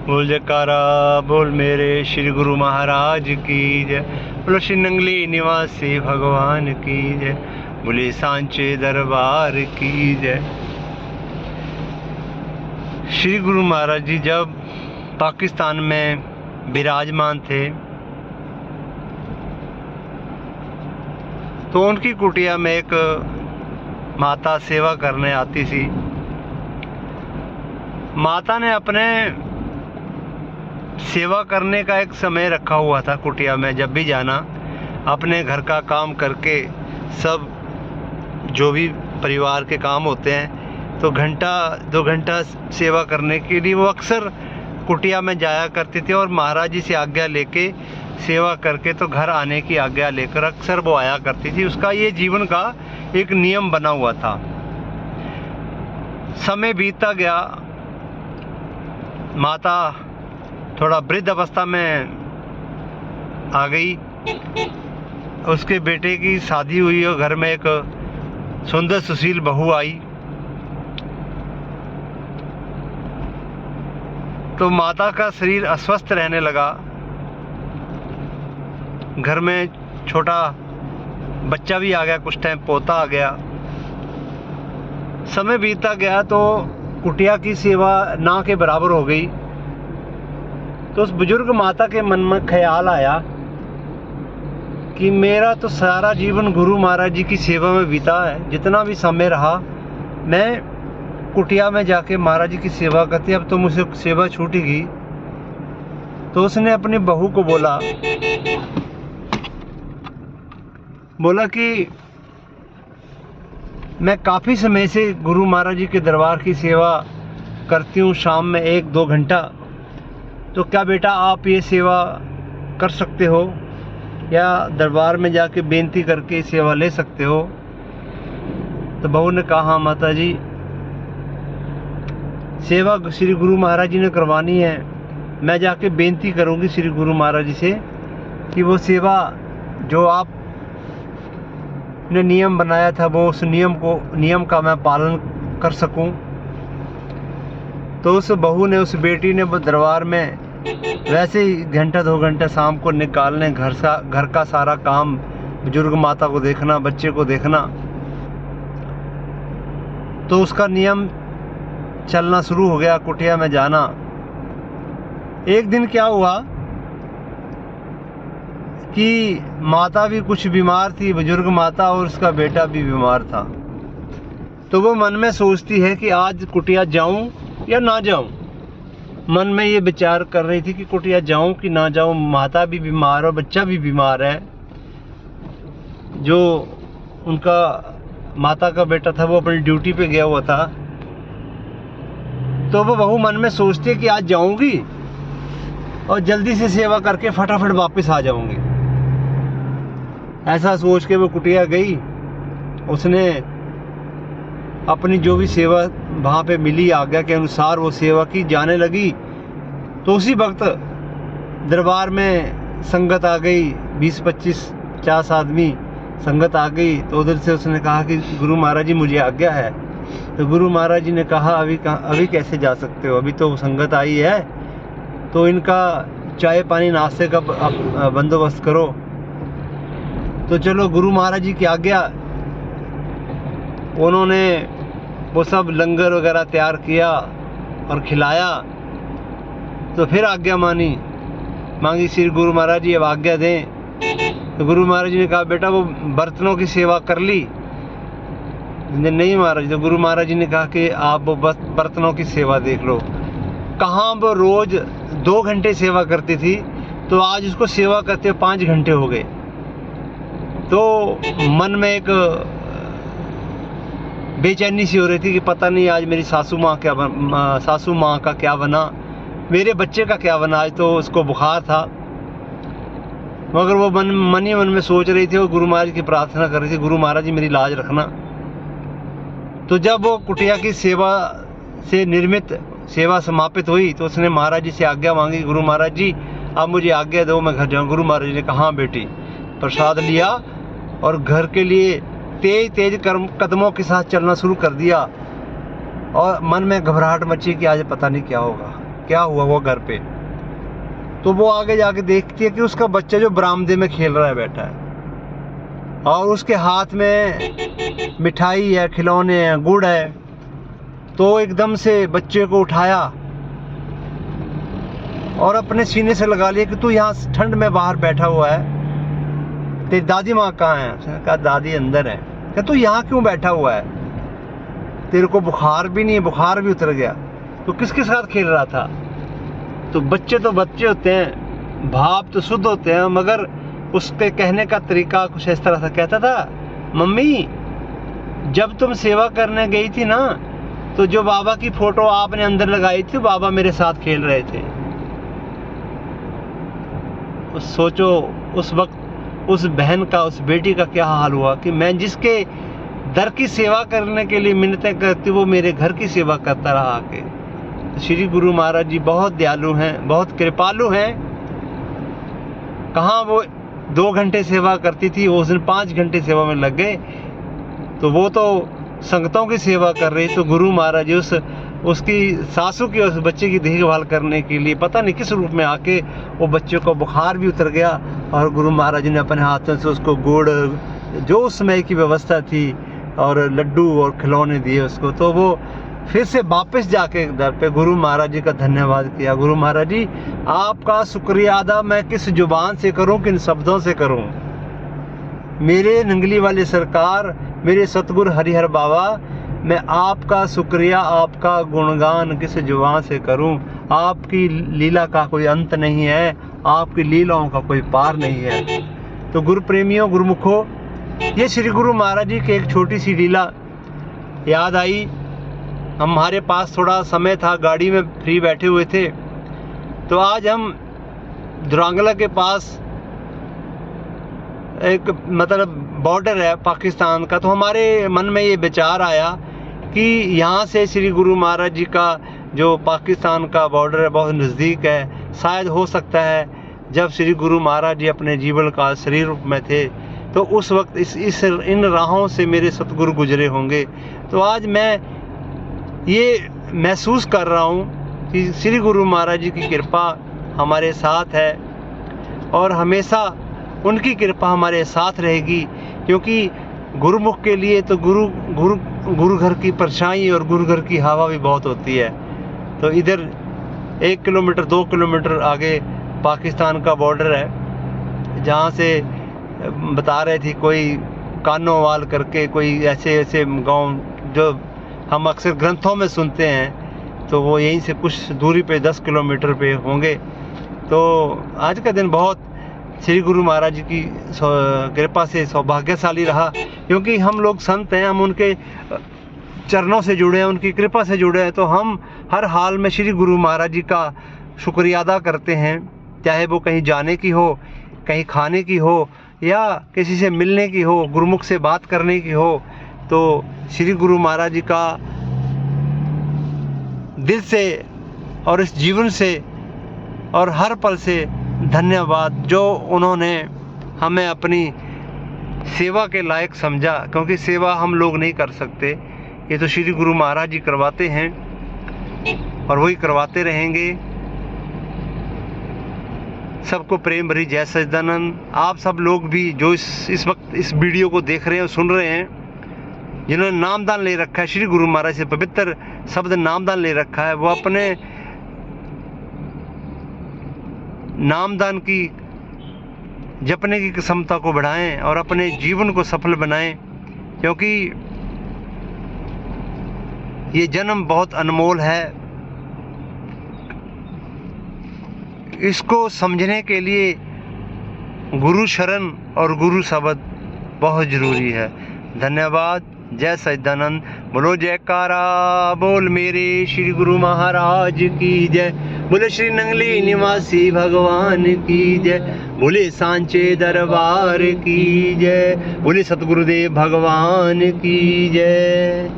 बोल जयकारा बोल मेरे श्री गुरु महाराज की जय। बोलो श्री नंगली निवासी भगवान की जय। बोले सांचे दरबार की जय। श्री गुरु महाराज जी जब पाकिस्तान में विराजमान थे तो उनकी कुटिया में एक माता सेवा करने आती थी। माता ने अपने सेवा करने का एक समय रखा हुआ था कुटिया में। जब भी जाना अपने घर का काम करके सब जो भी परिवार के काम होते हैं तो घंटा 2 घंटा सेवा करने के लिए वो अक्सर कुटिया में जाया करती थी और महाराज जी से आज्ञा लेके सेवा करके तो घर आने की आज्ञा लेकर अक्सर वो आया करती थी। उसका ये जीवन का एक नियम बना हुआ था। समय बीतता गया, माता थोड़ा वृद्ध अवस्था में आ गई। उसके बेटे की शादी हुई और घर में एक सुंदर सुशील बहू आई। तो माता का शरीर अस्वस्थ रहने लगा। घर में छोटा बच्चा भी आ गया, कुछ टाइम पोता आ गया। समय बीतता गया तो कुटिया की सेवा ना के बराबर हो गई। तो उस बुजुर्ग माता के मन में ख्याल आया कि मेरा तो सारा जीवन गुरु महाराज जी की सेवा में बीता है। जितना भी समय रहा मैं कुटिया में जाके महाराज जी की सेवा करती, अब तो मुझसे सेवा छूटेगी। तो उसने अपनी बहू को बोला कि मैं काफ़ी समय से गुरु महाराज जी के दरबार की सेवा करती हूँ, शाम में 1-2 घंटा। तो क्या बेटा आप ये सेवा कर सकते हो या दरबार में जाके बेनती करके सेवा ले सकते हो? तो बहू ने कहा हाँ माता जी, सेवा श्री गुरु महाराज जी ने करवानी है। मैं जाके बेनती करूँगी श्री गुरु महाराज जी से कि वो सेवा जो आप ने नियम बनाया था वो उस नियम का मैं पालन कर सकूं। तो उस बहू ने, उस बेटी ने दरबार में वैसे ही 1-2 घंटा शाम को निकालने, घर का सारा काम, बुजुर्ग माता को देखना, बच्चे को देखना, तो उसका नियम चलना शुरू हो गया, कुटिया में जाना। एक दिन क्या हुआ कि माता भी कुछ बीमार थी, बुजुर्ग माता, और उसका बेटा भी बीमार था। तो वो मन में सोचती है कि आज कुटिया जाऊं या ना जाऊं। मन में ये विचार कर रही थी कि कुटिया जाऊं कि ना जाऊं। माता भी बीमार और बच्चा भी बीमार है। जो उनका माता का बेटा था वो अपनी ड्यूटी पे गया हुआ था। तो वो बहू मन में सोचती है कि आज जाऊंगी और जल्दी से सेवा करके फटाफट वापस आ जाऊंगी। ऐसा सोच के वो कुटिया गई। उसने अपनी जो भी सेवा वहाँ पे मिली आज्ञा के अनुसार वो सेवा की, जाने लगी। तो उसी वक्त दरबार में संगत आ गई, 20-25-50 आदमी संगत आ गई। तो उधर से उसने कहा कि गुरु महाराज जी मुझे आज्ञा है। तो गुरु महाराज जी ने कहा अभी कैसे जा सकते हो, अभी तो संगत आई है, तो इनका चाय पानी नाश्ते का बंदोबस्त करो। तो चलो गुरु महाराज जी की आज्ञा, उन्होंने वो सब लंगर वगैरह तैयार किया और खिलाया। तो फिर आज्ञा मांगी श्री गुरु महाराज जी अब आज्ञा दें। तो गुरु महाराज जी ने कहा बेटा वो बर्तनों की सेवा कर ली? नहीं महाराज। तो गुरु महाराज जी ने कहा कि आप वो बस बर्तनों की सेवा देख लो। कहाँ वो रोज 2 घंटे सेवा करती थी, तो आज उसको सेवा करते 5 घंटे हो गए। तो मन में एक बेचैनी सी हो रही थी कि पता नहीं आज मेरी सासू माँ का क्या बना, मेरे बच्चे का क्या बना। आज तो उसको बुखार था, मगर वो मन ही मन में सोच रही थी और गुरु महाराज की प्रार्थना कर रही थी, गुरु महाराज जी मेरी लाज रखना। तो जब वो कुटिया की सेवा से निर्मित सेवा समापित हुई तो उसने महाराज जी से आज्ञा मांगी, गुरु महाराज जी अब मुझे आज्ञा दो, मैं घर जाऊँ। गुरु महाराज जी ने कहा हाँ बेटी। प्रसाद लिया और घर के लिए तेज कदमों के साथ चलना शुरू कर दिया। और मन में घबराहट मची कि आज पता नहीं क्या होगा। क्या हुआ वो घर पे। तो वो आगे जाके देखती है कि उसका बच्चा जो बरामदे में खेल रहा है बैठा है, और उसके हाथ में मिठाई है, खिलौने हैं, गुड़ है। तो एकदम से बच्चे को उठाया और अपने सीने से लगा लिया कि तू यहाँ ठंड में बाहर बैठा हुआ है, तेरी दादी माँ कहाँ है? उसने कहा दादी अंदर है। क्या तू यहाँ क्यों बैठा हुआ है? तेरे को बुखार भी नहीं है? बुखार भी उतर गया। तो किसके साथ खेल रहा था? तो बच्चे होते हैं, भाव तो शुद्ध होते हैं, मगर उसके कहने का तरीका कुछ इस तरह से कहता था, मम्मी जब तुम सेवा करने गई थी ना, तो जो बाबा की फोटो आपने अंदर लगाई थी, बाबा मेरे साथ खेल रहे थे। सोचो उस वक्त उस बहन का, उस बेटी का क्या हाल हुआ कि मैं जिसके दर की सेवा करने के लिए मिन्नतें करती, वो मेरे घर की सेवा करता रहा आके। तो श्री गुरु महाराज जी बहुत दयालु हैं, बहुत कृपालु हैं। कहाँ वो 2 घंटे सेवा करती थी, वो उस दिन 5 घंटे सेवा में लग गए। तो वो तो संगतों की सेवा कर रही, तो गुरु महाराज जी उसकी सासू की, उस बच्चे की देखभाल करने के लिए पता नहीं किस रूप में आके, वो बच्चे को बुखार भी उतर गया, और गुरु महाराज जी ने अपने हाथों से उसको गुड़, जो उस समय की व्यवस्था थी, और लड्डू और खिलौने दिए उसको। तो वो फिर से वापस जाके दर पे गुरु महाराज जी का धन्यवाद किया। गुरु महाराज जी आपका शुक्रिया अदा मैं किस जुबान से करूं, किन शब्दों से करूं? मेरे नंगली वाले सरकार, मेरे सतगुरु हरिहर बाबा, मैं आपका शुक्रिया, आपका गुणगान किस जुबान से करूं? आपकी लीला का कोई अंत नहीं है, आपकी लीलाओं का कोई पार नहीं है। तो गुरु प्रेमियों, गुरुमुखों, ये श्री गुरु महाराज जी की एक छोटी सी लीला याद आई। हमारे पास थोड़ा समय था, गाड़ी में फ्री बैठे हुए थे, तो आज हम दुरांगला के पास एक मतलब बॉर्डर है पाकिस्तान का, तो हमारे मन में ये विचार आया कि यहाँ से श्री गुरु महाराज जी का जो पाकिस्तान का बॉर्डर है बहुत नज़दीक है। शायद हो सकता है जब श्री गुरु महाराज जी अपने जीवन का शरीर रूप में थे, तो उस वक्त इन राहों से मेरे सतगुरु गुजरे होंगे। तो आज मैं ये महसूस कर रहा हूँ कि श्री गुरु महाराज जी की कृपा हमारे साथ है, और हमेशा उनकी कृपा हमारे साथ रहेगी, क्योंकि गुरुमुख के लिए तो गुरु घर की परछाई और गुरु घर की हवा भी बहुत होती है। तो इधर 1 किलोमीटर 2 किलोमीटर आगे पाकिस्तान का बॉर्डर है, जहाँ से बता रहे थे कोई कानोवाल करके, कोई ऐसे गांव जो हम अक्सर ग्रंथों में सुनते हैं, तो वो यहीं से कुछ दूरी पे 10 किलोमीटर पे होंगे। तो आज का दिन बहुत श्री गुरु महाराज जी की कृपा से सौभाग्यशाली रहा, क्योंकि हम लोग संत हैं, हम उनके चरणों से जुड़े हैं, उनकी कृपा से जुड़े हैं। तो हम हर हाल में श्री गुरु महाराज जी का शुक्रिया अदा करते हैं, चाहे वो कहीं जाने की हो, कहीं खाने की हो, या किसी से मिलने की हो, गुरुमुख से बात करने की हो। तो श्री गुरु महाराज जी का दिल से और इस जीवन से और हर पल से धन्यवाद, जो उन्होंने हमें अपनी सेवा के लायक समझा, क्योंकि सेवा हम लोग नहीं कर सकते, ये तो श्री गुरु महाराज जी करवाते हैं और वही करवाते रहेंगे। सबको प्रेम भरी जय सच्चिदानंद। आप सब लोग भी जो इस वक्त इस वीडियो को देख रहे हैं और सुन रहे हैं, जिन्होंने नामदान ले रखा है, श्री गुरु महाराज से पवित्र शब्द नामदान ले रखा है, वो अपने नामदान की जपने की क्षमता को बढ़ाएं और अपने जीवन को सफल बनाएं, क्योंकि ये जन्म बहुत अनमोल है। इसको समझने के लिए गुरु शरण और गुरु शब्द बहुत ज़रूरी है। धन्यवाद। जय सच्चिदानंद। बोलो जयकारा बोल मेरे श्री गुरु महाराज की जय। बोले श्री नंगली निवासी भगवान की जय। बोले सांचे दरबार की जय। बोले सतगुरुदेव भगवान की जय।